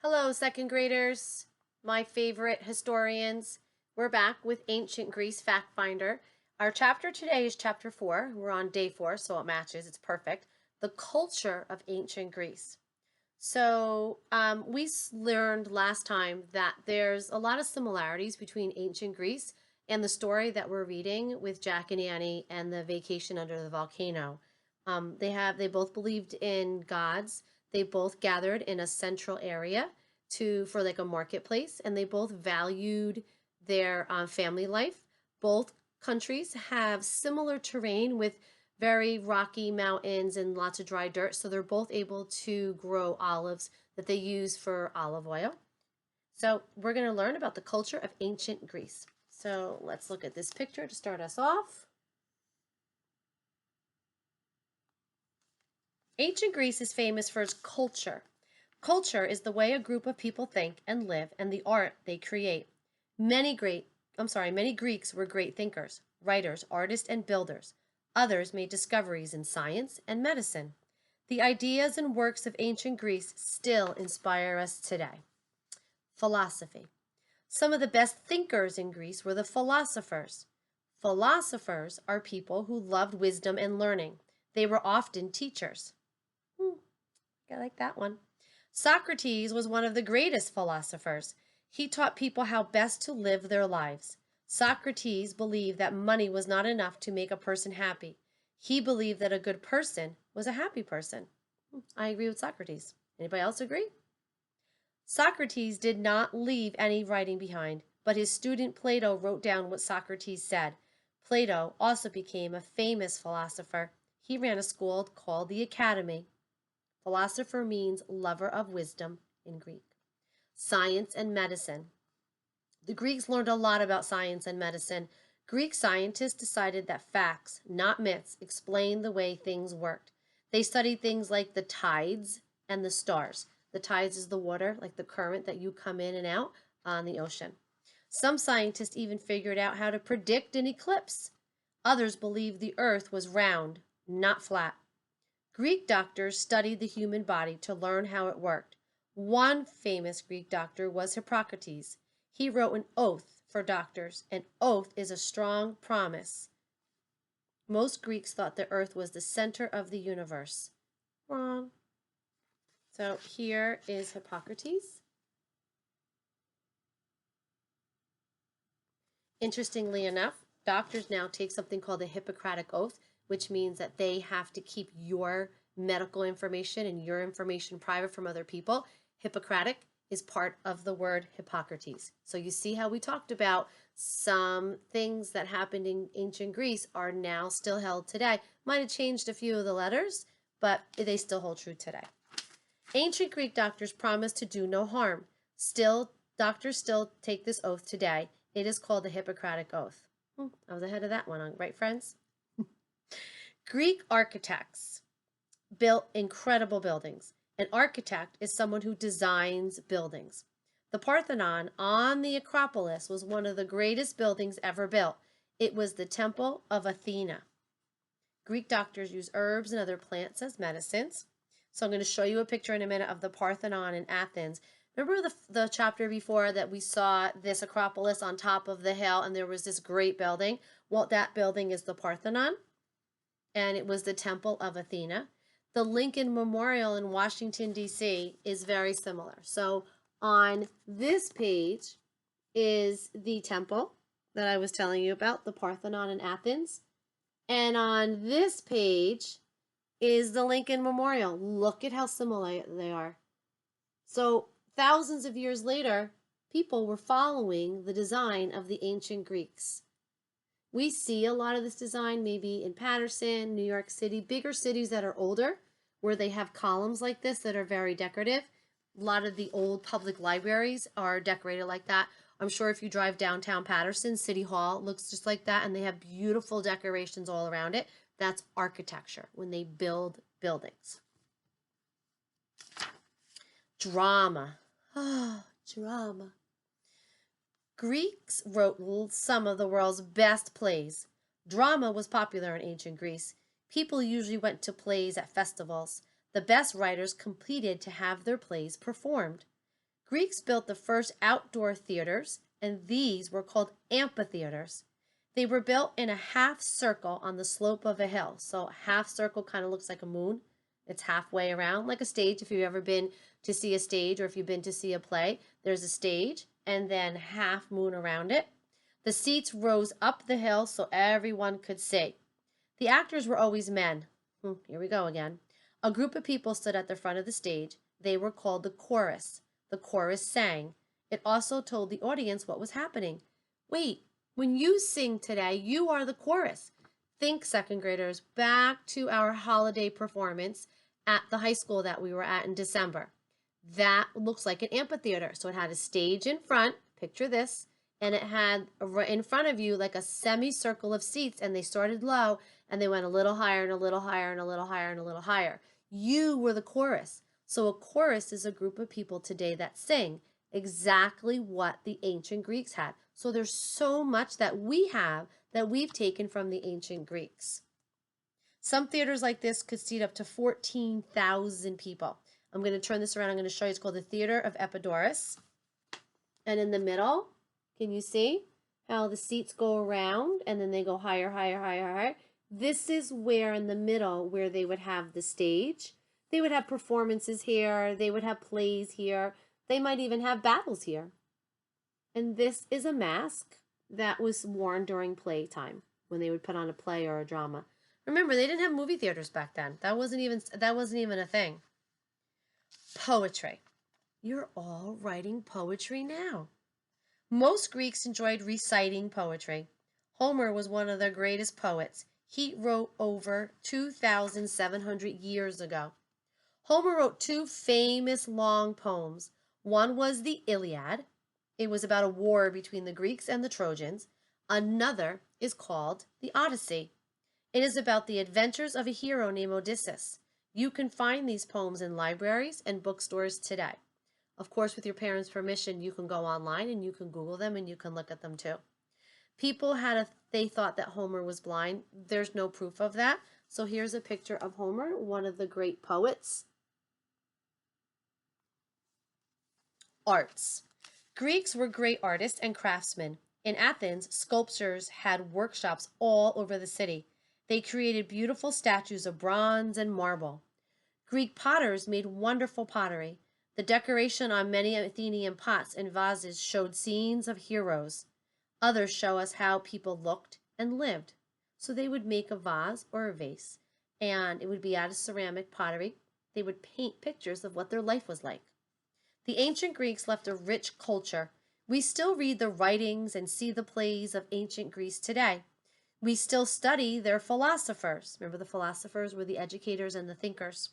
Hello, second graders, my favorite historians. We're back with Ancient Greece Fact Finder. Our chapter today is chapter 4. We're on day 4, so it matches. It's perfect. The culture of ancient Greece. So we learned last time that there's a lot of similarities between ancient Greece and the story that we're reading with Jack and Annie and the vacation under the volcano. They both believed in gods. They both gathered in a central area for like a marketplace, and they both valued their family life. Both countries have similar terrain with very rocky mountains and lots of dry dirt, so they're both able to grow olives that they use for olive oil. So we're going to learn about the culture of ancient Greece. So let's look at this picture to start us off. Ancient Greece is famous for its culture. Culture is the way a group of people think and live and the art they create. Many Greeks were great thinkers, writers, artists, and builders. Others made discoveries in science and medicine. The ideas and works of ancient Greece still inspire us today. Philosophy. Some of the best thinkers in Greece were the philosophers. Philosophers are people who loved wisdom and learning. They were often teachers. I like that one. Socrates was one of the greatest philosophers. He taught people how best to live their lives. Socrates believed that money was not enough to make a person happy. He believed that a good person was a happy person. I agree with Socrates. Anybody else agree? Socrates did not leave any writing behind, but his student Plato wrote down what Socrates said. Plato also became a famous philosopher. He ran a school called the Academy. Philosopher means lover of wisdom in Greek. Science and medicine. The Greeks learned a lot about science and medicine. Greek scientists decided that facts, not myths, explained the way things worked. They studied things like the tides and the stars. The tides is the water, like the current that you come in and out on the ocean. Some scientists even figured out how to predict an eclipse. Others believed the earth was round, not flat. Greek doctors studied the human body to learn how it worked. One famous Greek doctor was Hippocrates. He wrote an oath for doctors. An oath is a strong promise. Most Greeks thought the earth was the center of the universe. Wrong. So here is Hippocrates. Interestingly enough, doctors now take something called the Hippocratic Oath, which means that they have to keep your medical information and your information private from other people. Hippocratic is part of the word Hippocrates. So you see how we talked about some things that happened in ancient Greece are now still held today. Might have changed a few of the letters, but they still hold true today. Ancient Greek doctors promised to do no harm. Doctors still take this oath today. It is called the Hippocratic Oath. I was ahead of that one, right, friends? Greek architects built incredible buildings. An architect is someone who designs buildings. The Parthenon on the Acropolis was one of the greatest buildings ever built. It was the temple of Athena. Greek doctors use herbs and other plants as medicines. So I'm going to show you a picture in a minute of the Parthenon in Athens. Remember the chapter before that we saw this Acropolis on top of the hill and there was this great building? Well, that building is the Parthenon, and it was the temple of Athena. The Lincoln Memorial in Washington, D.C. is very similar. So on this page is the temple that I was telling you about, the Parthenon in Athens. And on this page is the Lincoln Memorial. Look at how similar they are. So thousands of years later, people were following the design of the ancient Greeks. We see a lot of this design maybe in Paterson, New York City, bigger cities that are older, where they have columns like this that are very decorative. A lot of the old public libraries are decorated like that. I'm sure if you drive downtown Paterson, City Hall looks just like that, and they have beautiful decorations all around it. That's architecture, when they build buildings. Drama. Oh, drama. Greeks wrote some of the world's best plays. Drama was popular in ancient Greece. People usually went to plays at festivals. The best writers competed to have their plays performed. Greeks built the first outdoor theaters, and these were called amphitheaters. They were built in a half circle on the slope of a hill. So a half circle kind of looks like a moon. It's halfway around, like a stage. If you've ever been to see a stage or if you've been to see a play, there's a stage and then half moon around it. The seats rose up the hill so everyone could see. The actors were always men. Here we go again. A group of people stood at the front of the stage. They were called the chorus. The chorus sang. It also told the audience what was happening. Wait, when you sing today, you are the chorus. Think, second graders, back to our holiday performance at the high school that we were at in December. That looks like an amphitheater. So it had a stage in front, picture this, and it had in front of you like a semicircle of seats, and they started low and they went a little higher and a little higher and a little higher and a little higher. You were the chorus. So a chorus is a group of people today that sing exactly what the ancient Greeks had. So there's so much that we have that we've taken from the ancient Greeks. Some theaters like this could seat up to 14,000 people. I'm going to turn this around. I'm going to show you. It's called the Theater of Epidaurus. And in the middle, can you see how the seats go around and then they go higher, higher, higher, higher? This is where in the middle where they would have the stage. They would have performances here. They would have plays here. They might even have battles here. And this is a mask that was worn during playtime when they would put on a play or a drama. Remember, they didn't have movie theaters back then. That wasn't even a thing. Poetry. You're all writing poetry now. Most Greeks enjoyed reciting poetry. Homer was one of their greatest poets. He wrote over 2,700 years ago. Homer wrote two famous long poems. One was the Iliad. It was about a war between the Greeks and the Trojans. Another is called the Odyssey. It is about the adventures of a hero named Odysseus. You can find these poems in libraries and bookstores today. Of course, with your parents' permission, you can go online and you can Google them and you can look at them too. People they thought that Homer was blind. There's no proof of that. So here's a picture of Homer, one of the great poets. Arts. Greeks were great artists and craftsmen. In Athens, sculptors had workshops all over the city. They created beautiful statues of bronze and marble. Greek potters made wonderful pottery. The decoration on many Athenian pots and vases showed scenes of heroes. Others show us how people looked and lived. So they would make a vase or a vase, and it would be out of ceramic pottery. They would paint pictures of what their life was like. The ancient Greeks left a rich culture. We still read the writings and see the plays of ancient Greece today. We still study their philosophers. Remember, the philosophers were the educators and the thinkers.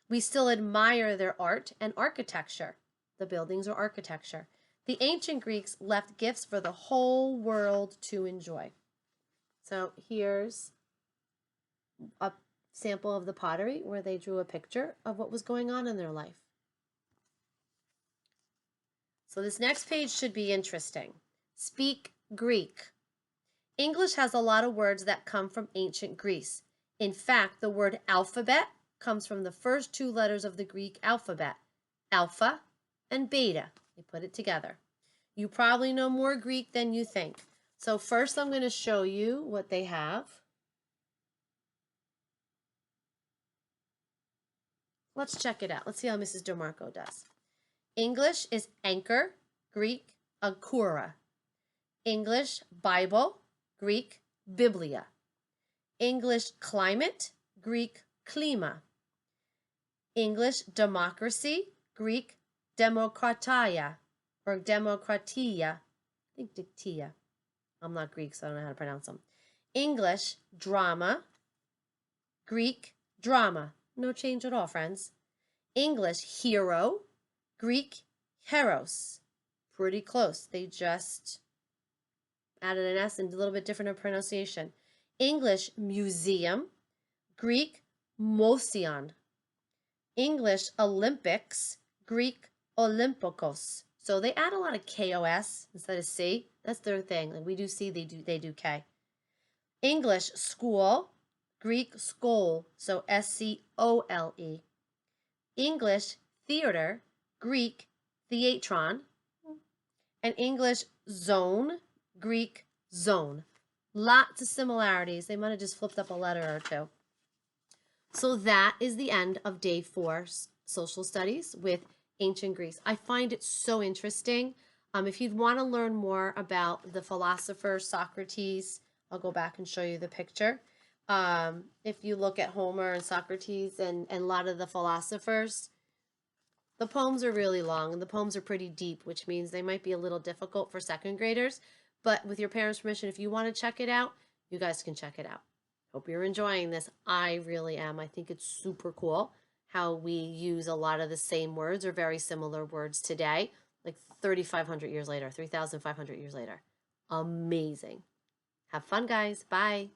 We still admire their art and architecture. The buildings are architecture. The ancient Greeks left gifts for the whole world to enjoy. So here's a sample of the pottery where they drew a picture of what was going on in their life. So this next page should be interesting. Speak Greek. English has a lot of words that come from ancient Greece. In fact, the word alphabet comes from the first two letters of the Greek alphabet, alpha and beta. They put it together. You probably know more Greek than you think. So first I'm going to show you what they have. Let's check it out. Let's see how Mrs. DeMarco does. English is anchor, Greek, ankura. English, Bible, Greek, biblia. English, climate, Greek, klima. English, democracy, Greek, demokratia, or demokratia. I think dictia. I'm not Greek, so I don't know how to pronounce them. English, drama, Greek, drama. No change at all, friends. English, hero, Greek, heros. Pretty close. They just added an S and a little bit different in pronunciation. English, museum, Greek, motion. English, Olympics, Greek, olympokos. So they add a lot of KOS instead of C. That's their thing. Like we do C, they do K. English, school, Greek, skol. So SCOLE. English, theater, Greek, theatron, and English zone, Greek zone. Lots of similarities. They might have just flipped up a letter or two. So that is the end of day 4, social studies with ancient Greece. I find it so interesting. If you'd want to learn more about the philosopher Socrates, I'll go back and show you the picture. If you look at Homer and Socrates and a lot of the philosophers, the poems are really long and the poems are pretty deep, which means they might be a little difficult for second graders. But with your parents' permission, if you want to check it out, you guys can check it out. Hope you're enjoying this. I really am. I think it's super cool how we use a lot of the same words or very similar words today, like 3,500 years later, 3,500 years later. Amazing. Have fun, guys. Bye.